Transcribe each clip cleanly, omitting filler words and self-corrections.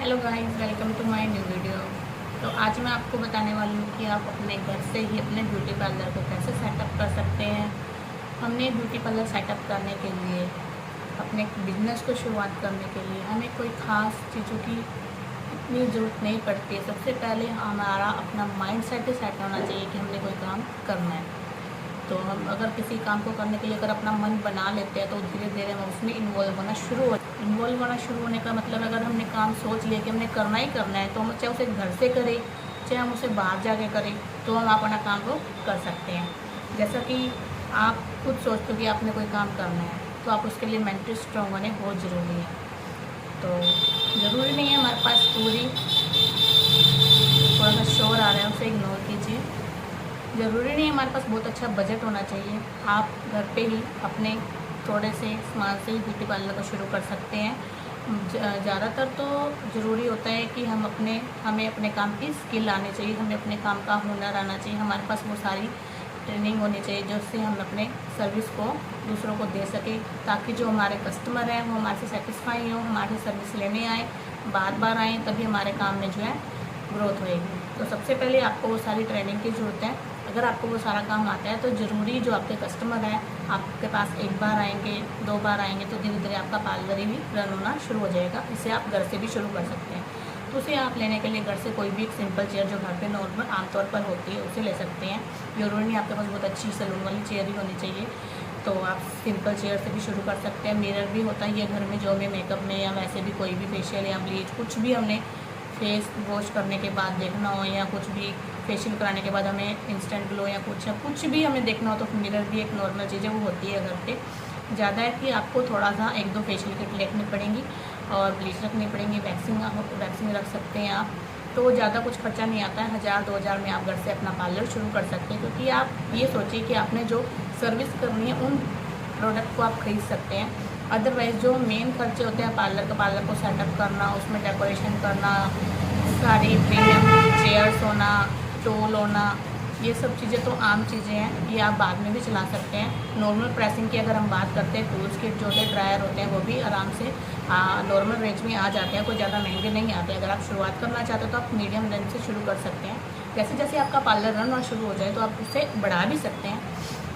Hello guys, welcome to my new video. तो आज मैं आपको बताने वाली हूँ कि आप अपने घर से ही अपने ब्यूटी पार्लर को कैसे सेटअप कर सकते हैं। हमने ब्यूटी पार्लर सेटअप करने के लिए, अपने बिजनेस को शुरुआत करने के लिए हमें कोई ख़ास चीज़ों की इतनी ज़रूरत नहीं पड़ती है। सबसे पहले हमारा अपना माइंड सेट ही सेट होना चाहिए कि हमने कोई काम करना है। तो हम अगर किसी काम को करने के लिए अगर अपना मन बना लेते हैं तो धीरे धीरे हम उसमें इन्वॉल्व होना शुरू होने का मतलब, अगर हमने काम सोच लिया कि हमने करना ही करना है, तो हम चाहे उसे घर से करें चाहे हम उसे बाहर जाके करें, तो हम अपना काम को कर सकते हैं। जैसा कि आप खुद सोचते हो कि आपने कोई काम करना है, तो आप उसके लिए मेंटली स्ट्रॉन्ग होने बहुत ज़रूरी है। तो ज़रूरी नहीं है हमारे पास थोड़ा सा शोर आ रहा है, उसे इग्नोर कीजिए। ज़रूरी नहीं है हमारे पास बहुत अच्छा बजट होना चाहिए। आप घर पे ही अपने थोड़े से सामान से ही ब्यूटी पार्लर को शुरू कर सकते हैं। ज़्यादातर तो ज़रूरी होता है कि हमें अपने काम की स्किल आनी चाहिए, हमें अपने काम का हुनर आना चाहिए, हमारे पास वो सारी ट्रेनिंग होनी चाहिए जिससे हम अपने सर्विस को दूसरों को दे सकें, ताकि जो हमारे कस्टमर हैं वो हमारे से सेटिस्फाई हों, हमारी सर्विस लेने आएँ, बार बार आएँ, तभी हमारे काम में जो है ग्रोथ होएगी। तो सबसे पहले आपको वो सारी ट्रेनिंग की ज़रूरत है। अगर आपको वो सारा काम आता है तो ज़रूरी जो आपके कस्टमर हैं आपके पास एक बार आएंगे, दो बार आएंगे, तो धीरे धीरे आपका पार्लर ही भी रन होना शुरू हो जाएगा। इसे आप घर से भी शुरू कर सकते हैं। तो उसे आप लेने के लिए घर से कोई भी एक सिंपल चेयर जो घर पे नॉर्मल आमतौर पर होती है उसे ले सकते हैं। ज़रूरी नहीं आपके पास बहुत अच्छी सैलून वाली चेयर ही होनी चाहिए, तो आप सिंपल चेयर से भी शुरू कर सकते हैं। मिरर भी होता है ये घर में, जो हमें मेकअप में या वैसे भी कोई भी फेशियल या ब्लीच कुछ भी हमने फेस वॉश करने के बाद देखना हो, या कुछ भी फेशियल कराने के बाद हमें इंस्टेंट ग्लो या कुछ भी हमें देखना हो, तो मिरर भी एक नॉर्मल चीज़ है, वो होती है घर पे। ज़्यादा है कि आपको थोड़ा सा एक दो फेशियल किट रखनी पड़ेंगी और ब्लीच रखनी पड़ेंगी, वैक्सिंग रख सकते हैं आप। तो ज़्यादा कुछ खर्चा नहीं आता है, 1000-2000 में आप घर से अपना पार्लर शुरू कर सकते हैं। क्योंकि आप ये सोचिए कि आपने जो सर्विस करनी है उन प्रोडक्ट को आप खरीद सकते हैं। अदरवाइज़ जो मेन खर्चे होते हैं पार्लर को सेटअप करना, उसमें डेकोरेशन करना, सारी प्रीमियम चेयर्स होना, स्टूल होना, ये सब चीज़ें तो आम चीज़ें हैं, ये आप बाद में भी चला सकते हैं। नॉर्मल प्रेसिंग की अगर हम बात करते हैं, टूल्स किट जो होते हैं, ड्रायर होते हैं, वो भी आराम से नॉर्मल रेंज में आ जाते हैं, कोई ज़्यादा महंगे नहीं आते। अगर आप शुरुआत करना चाहते हो तो आप मीडियम रेंज से शुरू कर सकते हैं। जैसे जैसे आपका पार्लर रन होना शुरू हो जाए तो आप उसे बढ़ा भी सकते हैं।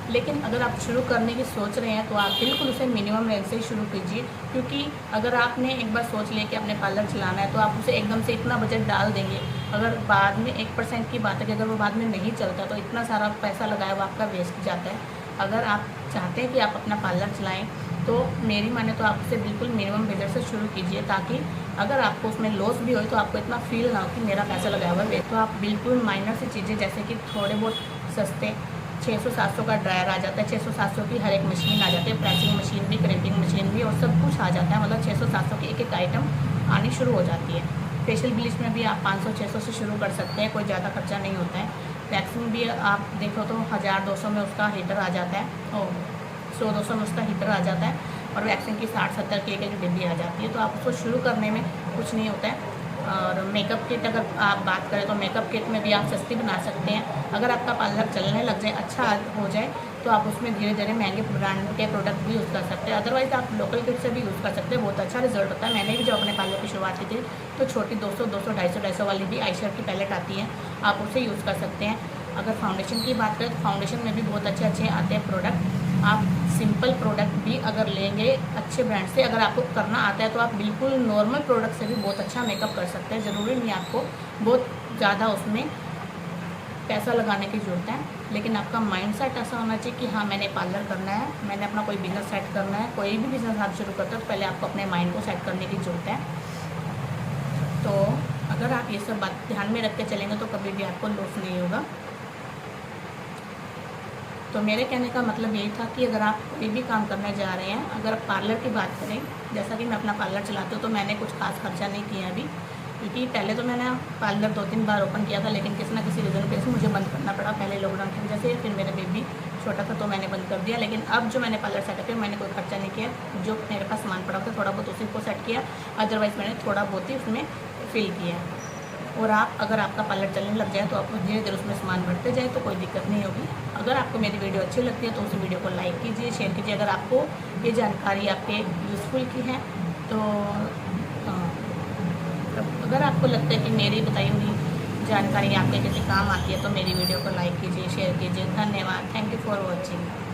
लेकिन अगर आप शुरू करने की सोच रहे हैं तो आप बिल्कुल उसे मिनिमम रेंज से ही शुरू कीजिए। क्योंकि अगर आपने एक बार सोच लिया कि अपने पार्लर चलाना है, तो आप उसे एकदम से इतना बजट डाल देंगे, अगर बाद में 1% की बात है कि अगर वो बाद में नहीं चलता तो इतना सारा पैसा लगाया वो आपका वेस्ट जाता है। अगर आप चाहते हैं कि आप अपना पार्लर चलाएँ तो मेरी माने तो आप उसे बिल्कुल मिनिमम बजट से शुरू कीजिए, ताकि अगर आपको उसमें लॉस भी हो तो आपको इतना फील ना हो कि मेरा पैसा लगाया हुआ है वेस्ट। तो आप बिल्कुल माइनर सी चीज़ें, जैसे कि थोड़े बहुत सस्ते 600-700 का ड्रायर आ जाता है, 600-700 की हर एक मशीन आ जाती है, प्रेसिंग मशीन भी, क्रेपिंग मशीन भी, और सब कुछ आ जाता है। मतलब 600-700 की एक एक आइटम आनी शुरू हो जाती है। फेशियल ब्लीच में भी आप 500-600 से शुरू कर सकते हैं, कोई ज़्यादा खर्चा नहीं होता है। वैक्सिंग भी आप देखो तो 1000-200 में उसका हीटर आ जाता है, और 100-200 में उसका हीटर आ जाता है, और वैक्सिंग की 60-70 की एक डिब्बी आ जाती है। तो आप उसको शुरू करने में कुछ नहीं होता है। और मेकअप किट अगर आप बात करें तो मेकअप किट में भी आप सस्ती बना सकते हैं। अगर आपका पार्लर चलने लग जाए, अच्छा हो जाए, तो आप उसमें धीरे धीरे महंगे ब्रांड के प्रोडक्ट भी यूज़ कर सकते हैं। अदरवाइज़ आप लोकल किट से भी यूज़ कर सकते हैं, बहुत अच्छा रिजल्ट होता है। मैंने भी जब अपने पार्लर की शुरुआत की थी तो छोटी 200, 250 वाली भी आईशर की पैलेट आती है, आप उसे यूज़ कर सकते हैं। अगर फाउंडेशन की बात करें तो फाउंडेशन में भी बहुत अच्छे अच्छे आते हैं प्रोडक्ट। आप सिंपल प्रोडक्ट भी अगर लेंगे अच्छे ब्रांड से, अगर आपको करना आता है, तो आप बिल्कुल नॉर्मल प्रोडक्ट से भी बहुत अच्छा मेकअप कर सकते हैं। ज़रूरी नहीं आपको बहुत ज़्यादा उसमें पैसा लगाने की ज़रूरत है, लेकिन आपका माइंड सेट ऐसा होना चाहिए कि हाँ मैंने पार्लर करना है, मैंने अपना कोई बिज़नेस सेट करना है। कोई भी बिज़नेस आप शुरू करते हो तो पहले आपको अपने माइंड को सेट करने की ज़रूरत है। तो अगर आप ये सब बात ध्यान में रख के चलेंगे तो कभी भी आपको लॉस नहीं होगा। तो मेरे कहने का मतलब यही था कि अगर आप कोई भी काम करने जा रहे हैं, अगर आप पार्लर की बात करें, जैसा कि मैं अपना पार्लर चलाती हूँ, तो मैंने कुछ खास खर्चा नहीं किया अभी। क्योंकि पहले तो मैंने पार्लर 2-3 बार ओपन किया था, लेकिन किसी ना किसी रीज़न पे मुझे बंद करना पड़ा। पहले लॉकडाउन की वजह से, फिर मेरा बेबी छोटा था तो मैंने बंद कर दिया। लेकिन अब जो मैंने पार्लर सेटअप किया, मैंने कोई खर्चा नहीं किया। जो मेरे पास सामान पड़ा था थोड़ा बहुत उसी को सेट किया, अदरवाइज़ मैंने थोड़ा बहुत ही उसमें फिल किया। और आप अगर आपका पार्लर चलने लग जाए तो आप धीरे धीरे उसमें सामान बढ़ते जाए तो कोई दिक्कत नहीं होगी। अगर आपको मेरी वीडियो अच्छी लगती है तो उस वीडियो को लाइक कीजिए, शेयर कीजिए। अगर आपको ये जानकारी आपके यूज़फुल की है तो अगर आपको लगता है कि मेरी बताई हुई जानकारी आपके किसी काम आती है तो मेरी वीडियो को लाइक कीजिए, शेयर कीजिए। धन्यवाद। Thank you for watching.